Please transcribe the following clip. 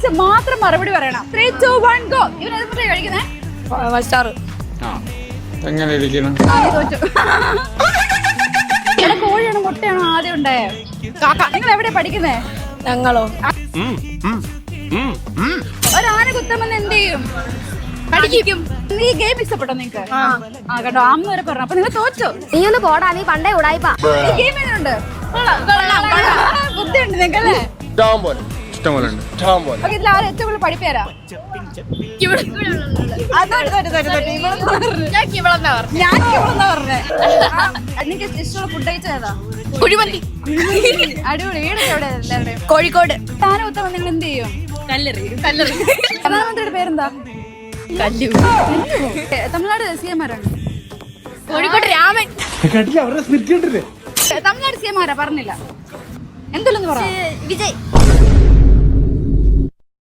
ചോദിച്ച മാത്രം മറുപടി പറയണം. 3, 2, 1 ഗോ. ഇവൻ എന്തിനാ കഴിക്കുന്നേ? സ്റ്റാർ. എങ്ങനെ ഇരിക്കണം? തോറ്റു. കോഴിയാണോ മുട്ടയാണോ ആദ്യം ഉണ്ടായേ? നിങ്ങൾ എവിടെ പഠിക്കുന്നേ? ഞങ്ങളോ? ഒരാന കുത്തമെന്ന് എന്ത് ചെയ്യും? പഠിക്കും. നീ ഗെയിം ഇഷ്ടപ്പെട്ടോ നിങ്ങക്ക്? കേട്ടോ, അമ്മ വരെ പറഞ്ഞു. അപ്പൊ നിങ്ങൾ തോറ്റോ? നീ ഒന്ന് പോടാ, നീ പണ്ടേ ഉടായിപ്പാ. ഈ ഗെയിം എങ്ങനെയുണ്ട്? ബുദ്ധിയുണ്ട് നിങ്ങൾക്കല്ലേ? ഇഷ്ടംപോലെ ഉണ്ട്. ഓക്കെ, ഇതിൽ ആരും ഏറ്റവും കൂടുതൽ പഠിപ്പേരാ? നിങ്ങൾക്ക് ഇഷ്ടമുള്ള ഫുഡ് കഴിച്ച ഏതാ? കുഴിമന്തി. അടിപൊളി. വീടൊക്കെ എവിടെ? എല്ലാവരുടെയും കോഴിക്കോട്. താനെ ഉത്തമം നിങ്ങൾ എന്ത് ചെയ്യും? പ്രധാനമന്ത്രിയുടെ പേരെന്താ? തമിഴ്നാട് CM ആരാണ്? കോഴിക്കോട് രാമൻ. തമിഴ്നാട് CM ആരാ? പറഞ്ഞില്ല. എന്തെല്ലാം പറ. വിജയ്.